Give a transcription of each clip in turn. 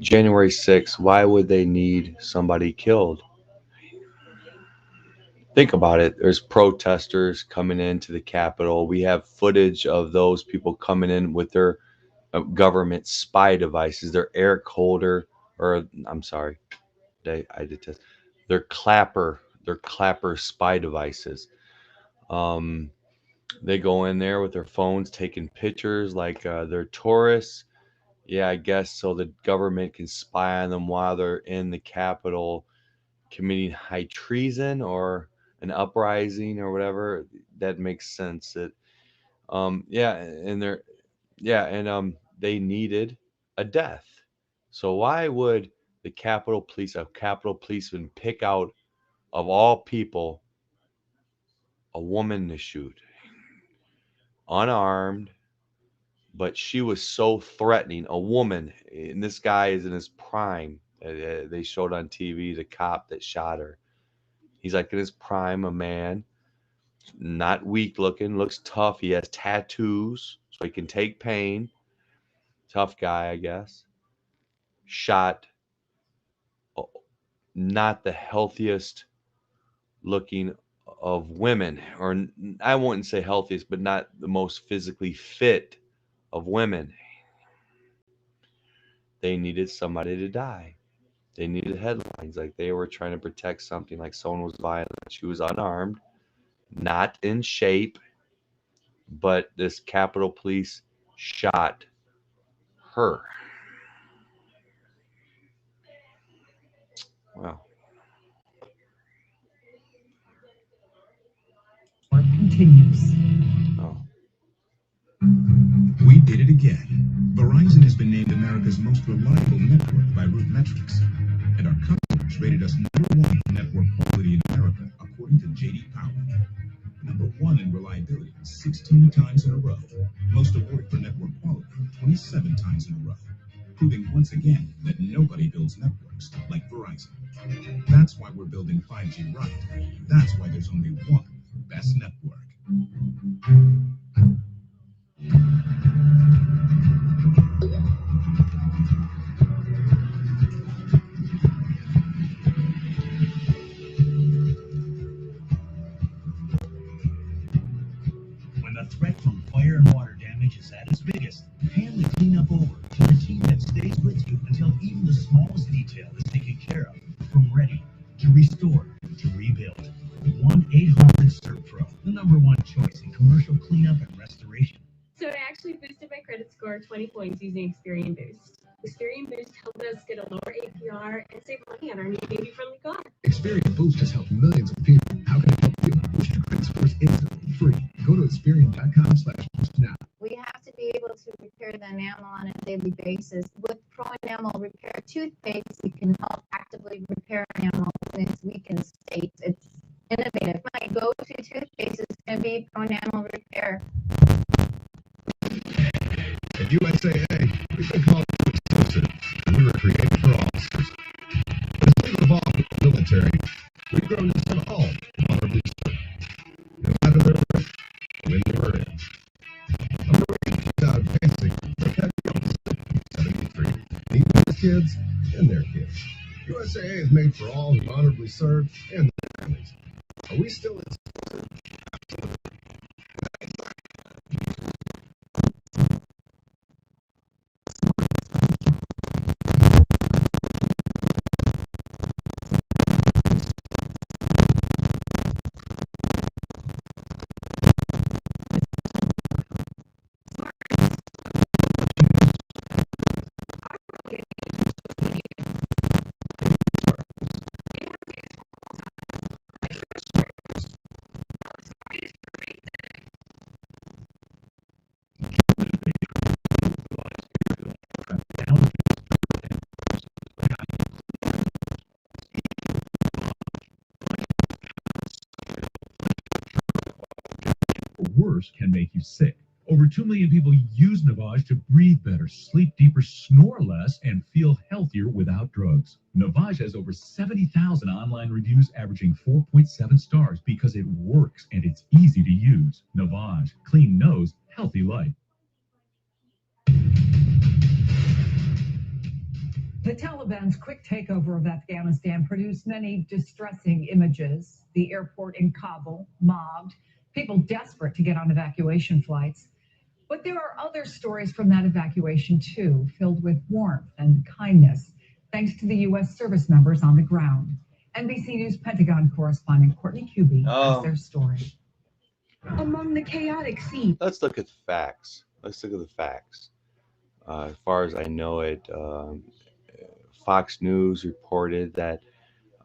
January 6th, why would they need somebody killed? Think about it. There's protesters coming into the Capitol. We have footage of those people coming in with their government spy devices, their air holder, or I'm sorry, I detest their clapper spy devices. Um, they go in there with their phones taking pictures like they're tourists. Yeah, I guess so the government can spy on them while they're in the Capitol committing high treason or an uprising or whatever. That makes sense. That yeah, and they're yeah, and they needed a death. So why would the Capitol Police, a Capitol policeman, pick out of all people a woman to shoot, unarmed, but she was so threatening. A woman, and this guy is in his prime. They showed on TV the cop that shot her. He's like in his prime, a man, not weak looking, looks tough. He has tattoos, so he can take pain. Tough guy, I guess. Shot not the healthiest looking of women, or I wouldn't say healthiest, but not the most physically fit of women. They needed somebody to die. They needed headlines like they were trying to protect something, like someone was violent. She was unarmed, not in shape, but this Capitol Police shot her. Well, continues. oh. We did it again. Verizon has been named America's most reliable network by RootMetrics, and our customers rated us #1 for network quality in America, according to J.D. Power. #1 in reliability 16 times in a row. Most awarded for network quality 27 times in a row. Proving once again that nobody builds networks like Verizon. That's why we're building 5G right. That's why there's only one best network. When the threat from fire and water damage is at its biggest, hand the cleanup over to the team that stays with you until even the smallest detail is taken care of. From ready to restore to rebuild. 1-800-SERVPRO, the #1 choice in commercial cleanup and restoration. So I actually boosted my credit score 20 points using Experian Boost. Experian Boost helped us get a lower APR and save money on our new baby-friendly car. Experian Boost has helped millions of people. How can it help you? Boost your credit scores instantly, free. Go to Experian.com/boost now. We have to be able to repair the enamel on a daily basis. With Pro Enamel Repair toothpaste, we can help actively repair enamel since weakened states. It's innovative. My go-to toothpaste is going to be Pro Enamel Repair. At USAA, we've been called exclusive, and we were created for officers. As we evolved with the military, we've grown to serve all honorably served. No matter their rank, when they were in. A Marine is out advancing like that young 73, even his kids and their kids. USAA is made for all who honorably serve and their families. Are we still in? Worse can make you sick. Over 2 million people use Navage to breathe better, sleep deeper, snore less, and feel healthier without drugs. Navage has over 70,000 online reviews averaging 4.7 stars because it works and it's easy to use. Navage, clean nose, healthy life. The Taliban's quick takeover of Afghanistan produced many distressing images. The airport in Kabul mobbed, people desperate to get on evacuation flights. But there are other stories from that evacuation too, filled with warmth and kindness, thanks to the U.S. service members on the ground. NBC News Pentagon correspondent Courtney Cubie has their story. Among the chaotic scene. Let's look at the facts. Let's look at the facts. As far as I know it, Fox News reported that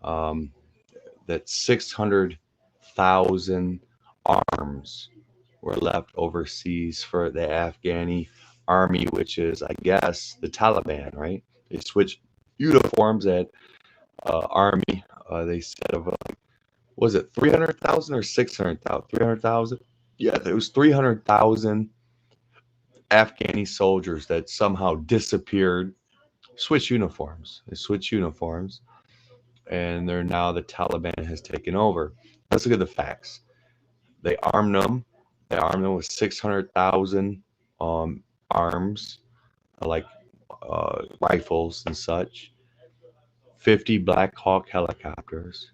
that 600,000 arms were left overseas for the Afghani army, which is, I guess, the Taliban, right? They switched uniforms at army. They said of, was it 300,000 or 600,000? 300,000? Yeah, it was 300,000 Afghani soldiers that somehow disappeared, switched uniforms. They switched uniforms, and they're now the Taliban has taken over. Let's look at the facts. They armed them. They armed them with 600,000 arms, like rifles and such. 50 Black Hawk helicopters.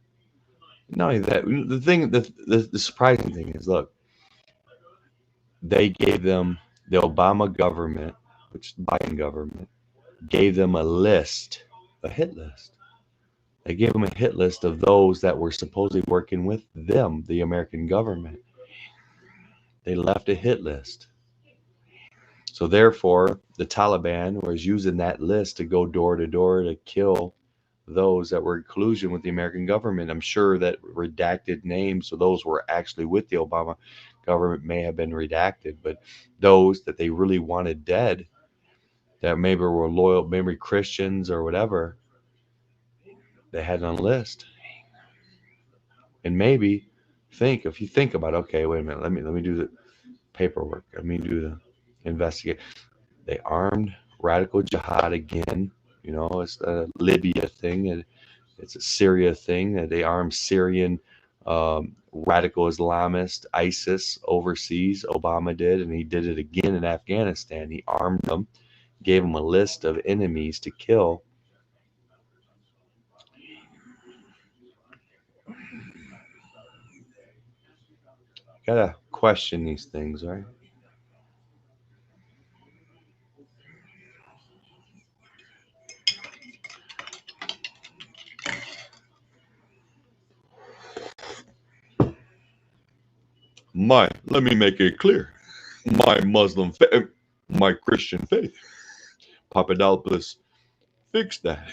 Not only that, the surprising thing is, look, they gave them, the Obama government, which is the Biden government, gave them a list, a hit list. They gave them a hit list of those that were supposedly working with them, the American government. They left a hit list. So therefore, the Taliban was using that list to go door to door to kill those that were in collusion with the American government. I'm sure that redacted names, so those were actually with the Obama government, may have been redacted, but those that they really wanted dead, that maybe were loyal, maybe Christians or whatever, they had on a list. And maybe if you think about, okay, wait a minute, let me do the paperwork. Let me do the investigate. They armed radical jihad again. You know, it's a Libya thing, and it's a Syria thing. And they armed Syrian radical Islamist ISIS overseas. Obama did, and he did it again in Afghanistan. He armed them, gave them a list of enemies to kill. Gotta question these things, right? Let me make it clear. My Muslim faith, my Christian faith. Papadopoulos fixed that.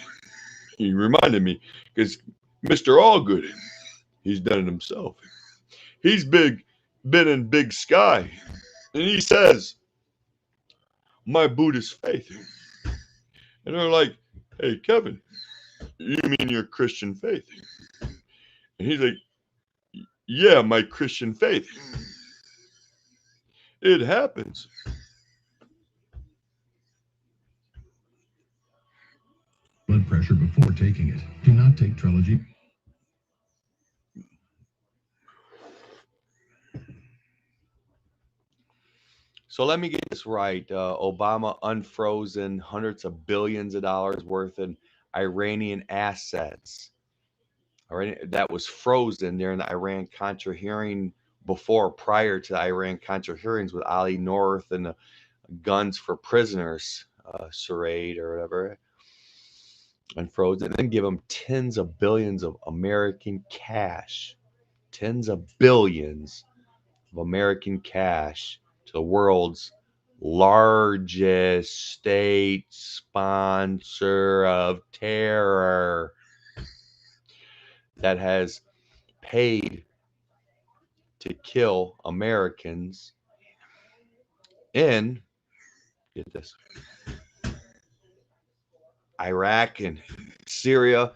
He reminded me, because Mr. Allgood, he's done it himself. He's been in Big Sky, and he says, my Buddhist faith. And they're like, hey, Kevin, you mean your Christian faith? And he's like, yeah, my Christian faith. It happens. Blood pressure before taking it. Do not take Trelegy. So let me get this right. Obama unfrozen hundreds of billions of dollars worth in Iranian assets. All right, that was frozen during the Iran-Contra hearing prior to the Iran-Contra hearings with Ali North and the guns for prisoners, charade or whatever, unfrozen, and then give them tens of billions of American cash, tens of billions of American cash to the world's largest state sponsor of terror that has paid to kill Americans in, get this, Iraq and Syria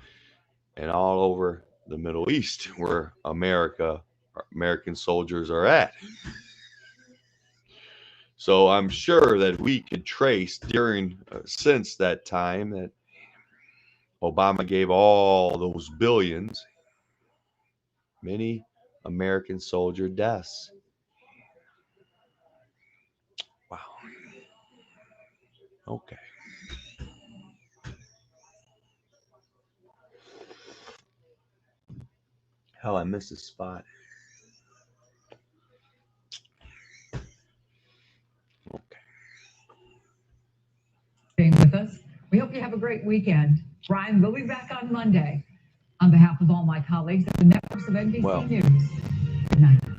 and all over the Middle East where American soldiers are at. So I'm sure that we could trace since that time that Obama gave all those billions, many American soldier deaths. Wow. Okay. Hell, I missed a spot. Being with us. We hope you have a great weekend. Brian, we'll be back on Monday. On behalf of all my colleagues at the networks of NBC News, good night.